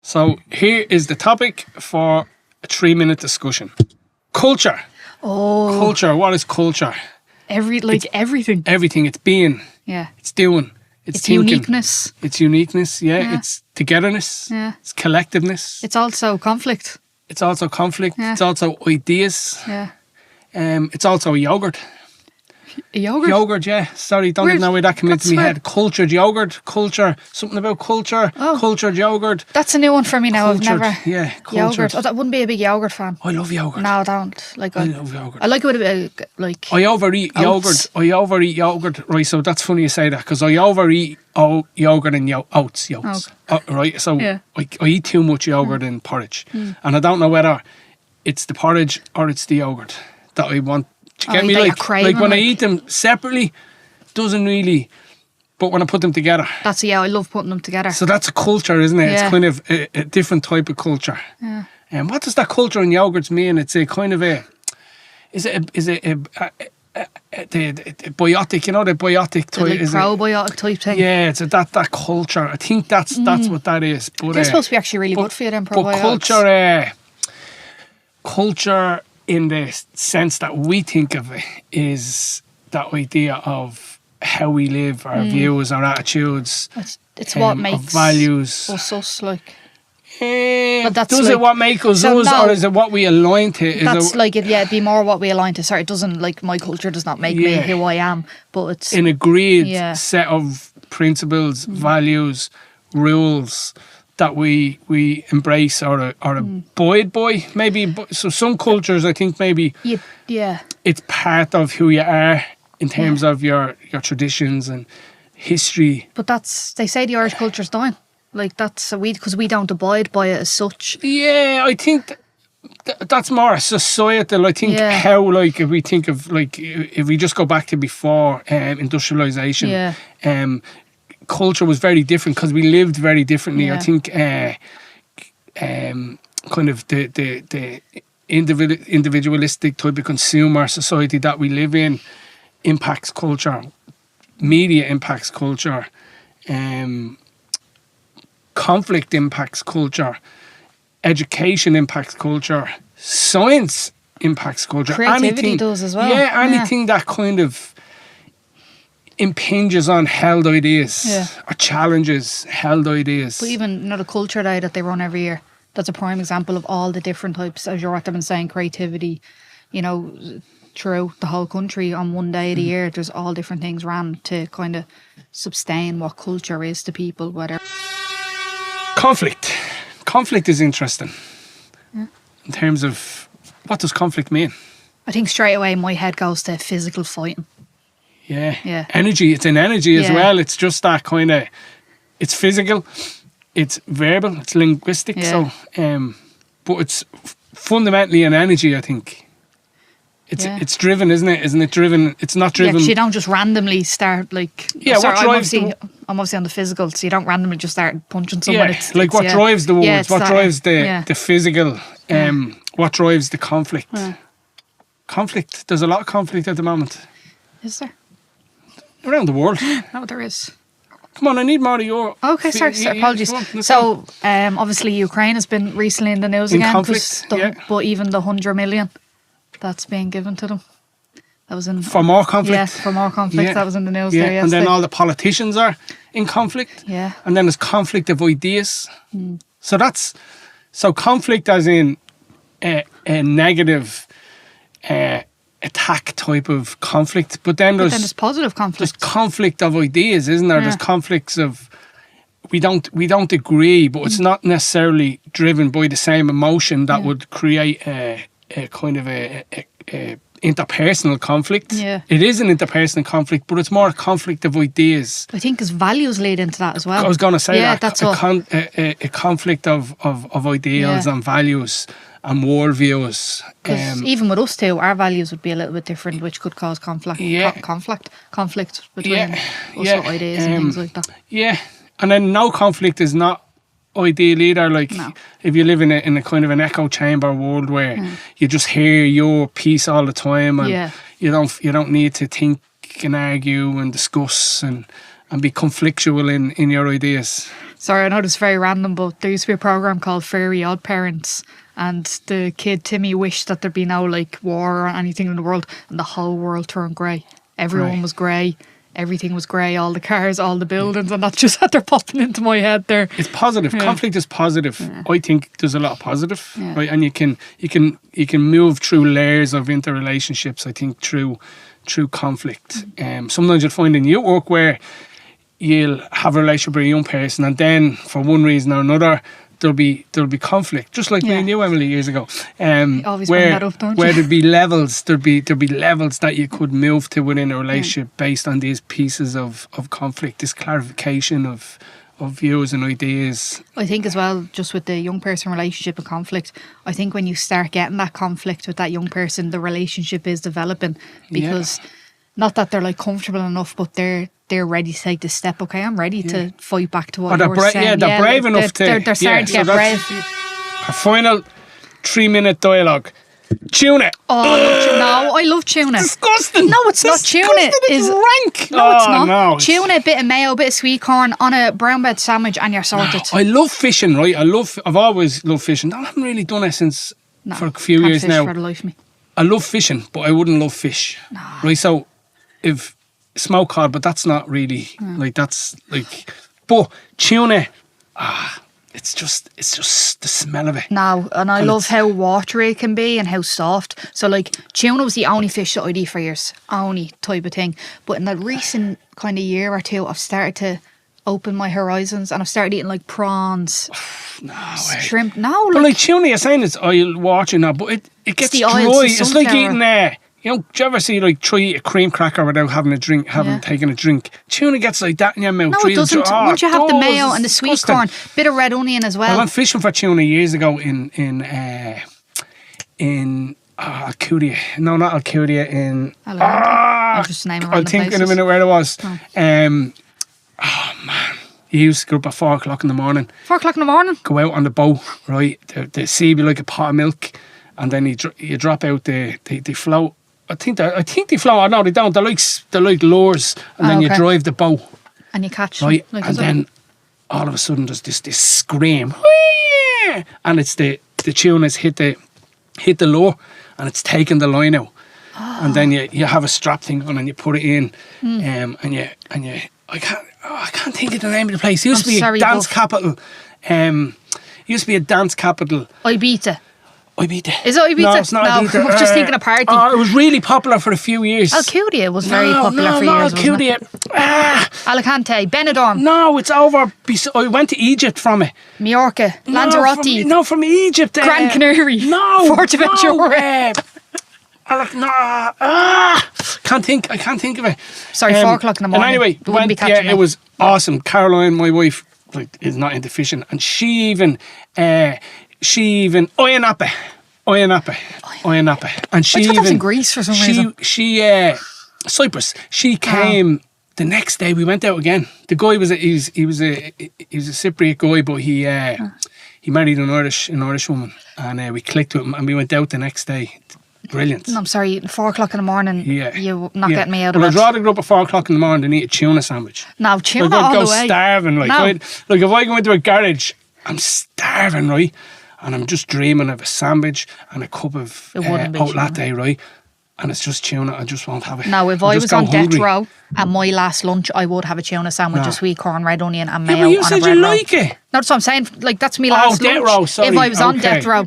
So here is the topic for a 3-minute discussion. Culture. Oh, Culture. What is culture? everything. Everything. It's being. Yeah. It's doing. It's It's thinking. uniqueness. It's uniqueness. Yeah. Yeah. It's togetherness. Yeah. It's collectiveness. It's also conflict. It's also conflict. Yeah. It's also ideas. Yeah. It's also yogurt. A yogurt. Yogurt, yeah. Sorry, don't Weird. even know where that came into That's my weird. head. Cultured yogurt. Culture. Something about culture. Oh. Cultured yogurt. That's a new one for me now. Cultured. I've never. Yeah. Cultured. Yogurt. I wouldn't be a big yogurt fan. I love yogurt. No, I don't. I love yogurt. I like it with a bit of, like. I overeat Oats. yogurt. I overeat yogurt. Right, so that's funny you say that because I overeat yogurt and oats. Yolks. Right, so Yeah. I eat too much yogurt in porridge. And I don't know whether it's the porridge or it's the yogurt that I want. Do you get me? that you're Like craving, when I like- eat them separately, doesn't really. But when I put them together. That's I love putting them together. So that's a culture, isn't it? Yeah. It's kind of a different type of culture. Yeah. And what does that culture in yogurts mean? It's a kind of a, is it the biotic? You know the biotic The, type. like Is it? probiotic type thing. Yeah, it's that culture. I think that's what that is. But They're supposed to be actually really good for you, then but probiotics. culture in the sense that we think of it is that idea of how we live, our views, our attitudes, It's what our makes values. us like. But that's does it like- what make us so us, no, or is it what we align to? Is That's it like it. Yeah, it'd be more what we align to. Sorry, it doesn't like my culture does not make me Yeah. who I am, but it's an agreed Yeah. set of principles, values, rules that we embrace or abide by? Maybe so. Some cultures, I think, maybe yeah. it's part of who you are in terms of your traditions and history. But they say the Irish culture's dying. Like that's because we don't abide by it as such. Yeah, I think that's more societal. I think Yeah. how like if we think of like if we just go back to before industrialization, Yeah. culture was very different because we lived very differently. I Yeah. think kind of the individualistic type of consumer society that we live in impacts culture. Media impacts culture. Conflict impacts culture. Education impacts culture. Science impacts culture. Creativity does as well. Yeah, anything that kind of impinges on held ideas Yeah. or challenges held ideas. But even the culture day that they run every year, that's a prime example of all the different types. As you're been saying, creativity. Throughout the whole country on one day of the year, there's all different things ran to kind of sustain what culture is to people. Whatever. Conflict is interesting in terms of what does conflict mean. I think straight away my head goes to physical fighting. Yeah. Yeah. Energy. It's an energy as Yeah. well. It's just that kind of. It's physical. It's verbal. It's linguistic. Yeah. So, but it's fundamentally an energy. I think. It's driven, isn't it? Isn't it driven? It's not Yeah, driven. 'cause you don't just randomly start like. Yeah, sorry, what drives I'm obviously on the physical, so you don't randomly just start punching someone. Yeah, like what drives the words, it's what that, drives the yeah. physical, what drives the conflict. Conflict. There's a lot of conflict at the moment Is there? around the world. No, there is. Come on, I need more of your. Okay, sorry, apologies. go on, let's So, obviously, Ukraine has been recently in the news In again. conflict, 'cause yeah. But even the 100 million that's being given to them, that was in. For more conflict. Yeah, for more conflict. Yeah. That was in the news Yeah, there and then yesterday. all the politicians are in conflict. Yeah. And then there's conflict of ideas. So conflict as in a negative attack type of conflict. But then But there's then there's positive there's conflict. conflict of ideas, isn't there? Yeah. There's conflicts of we don't agree, but it's not necessarily driven by the same emotion that would create a kind of a interpersonal conflict. Yeah. It is an interpersonal conflict, but it's more a conflict of ideas. I think his values lead into that as well. I was going to say yeah, that that's a, what. a conflict of ideals Yeah. and values and worldviews. Because even with us too, our values would be a little bit different, which could cause conflict. Yeah. Conflict between Yeah, us yeah, with ideas and things like that. Yeah, and then no conflict is not ideal either. Like No. if you live in a kind of an echo chamber world where you just hear your piece all the time, and Yeah. you don't need to think and argue and discuss and be conflictual in your ideas. Sorry, I know this is very random, but there used to be a program called Fairy Odd Parents, and the kid Timmy wished that there'd be no like war or anything in the world, and the whole world turned grey. Everyone Right. was grey. Everything was grey. All the cars, all the buildings, and that's just had they're popping into my head there. It's positive. Yeah. Conflict is positive. I think there's a lot of positive, Yeah. right? And you can move through layers of interrelationships. I think through conflict. Sometimes you'll find in your work where you'll have a relationship with a young person, and then for one reason or another, there'll be conflict, just like me Yeah. and you, Emily, years ago. always bring that up, don't you? where there'd be levels, there'd be levels that you could move to within a relationship based on these pieces of conflict, this clarification of views and ideas. I think as well, just with the young person relationship and conflict, I think when you start getting that conflict with that young person, the relationship is developing, because not that they're like comfortable enough, but they're ready to take the step. Okay, I'm ready to fight back to what Or you're saying. yeah, they're brave enough to. They're starting to so get that's brave. Our final 3-minute dialogue. Tuna. Oh, I love tuna. Disgusting. No, it's not tuna. It's rank. No, it's not. No, Tuna, a bit of mayo, a bit of sweet corn on a brown bread sandwich, and you're sorted. I love fishing, right? I've always loved fishing. I haven't really done it since for a few Can't years fish now. for the life of me. I love fishing, but I wouldn't love fish. No. Right, so if smoke cod, but that's not really like that's like. But tuna, it's just the smell of it. No, and I love how watery it can be and how soft. So like tuna was the only fish that I'd eat for years, only type of thing. But in the recent kind of year or two, I've started to open my horizons, and I've started eating like prawns, No way. shrimp. No, But like like tuna, you're saying it's oil watering now, but it gets the dry. oil, It's like eating you know, do you ever see like try eat a cream cracker without having a drink, taken a drink? Tuna gets like that in your mouth. no, real it doesn't. dry. Once you have the It does, mayo it's and the sweet disgusting. corn, bit of red onion as I well. went fishing for tuna years ago in Alcudia. No, not Alcudia. In I'll just name it. I'll think in a minute where it was. Oh. Oh man, you used to get up at 4 o'clock in the morning, 4 o'clock in the morning. go out on the boat, right? The sea be like a pot of milk, and then you drop out they float. I think they float. No, they don't. They're like lures, and then you okay. drive the boat, And you catch right? them. Like, And is it? then all of a sudden there's this scream, "Whee!" And it's the tuna's hit the lure, and it's taking the line out. And then you have a strap thing on and you put it in, and you I can't think of the name of the place. It used to be sorry, a dance Buff. capital. Used to be a dance capital. Ibiza. Ibiza. Is it Ibiza? No, it's not No, Ibiza. I'm just thinking of party. It was really popular for a few years. Alcudia was very popular for no, years. wasn't it? Alcudia. Alicante, Benidorm, No, it's over. I went to Egypt from it. Majorca, Lanzarote, From Egypt. Gran Canaria, No. Fuerteventura. Can't think. I can't think of it. Sorry, 4 o'clock in the morning. And anyway, You wouldn't be catching me. it was awesome. Caroline, my wife, is not into fishing, and she even Oyanape, and she I thought that was in even Greece for some reason. she Cyprus. She came the next day. We went out again. The guy was he was a Cypriot guy, but he married an Irish woman, and we clicked with him, and we went out the next day. Brilliant. No, I'm sorry, 4 o'clock in the morning, you're not getting me out of I'd bed. rather go up at 4 o'clock in the morning than eat a tuna sandwich. No, tuna Like, I'd all go the way. starving. Like, No. like if I go into a garage, I'm starving, right? And I'm just dreaming of a sandwich and a cup of It wouldn't be oat tuna. latte, right? And it's just tuna. I just won't have it. No, if I'll I just was go on hungry. death row at my last lunch, I would have a tuna sandwich, No. a sweet corn, red onion, and Yeah, mayo but you on a said bread you roll. like it. No, that's what I'm saying. Like, that's me Oh, last death lunch. row, sorry. If I was on Okay. death row.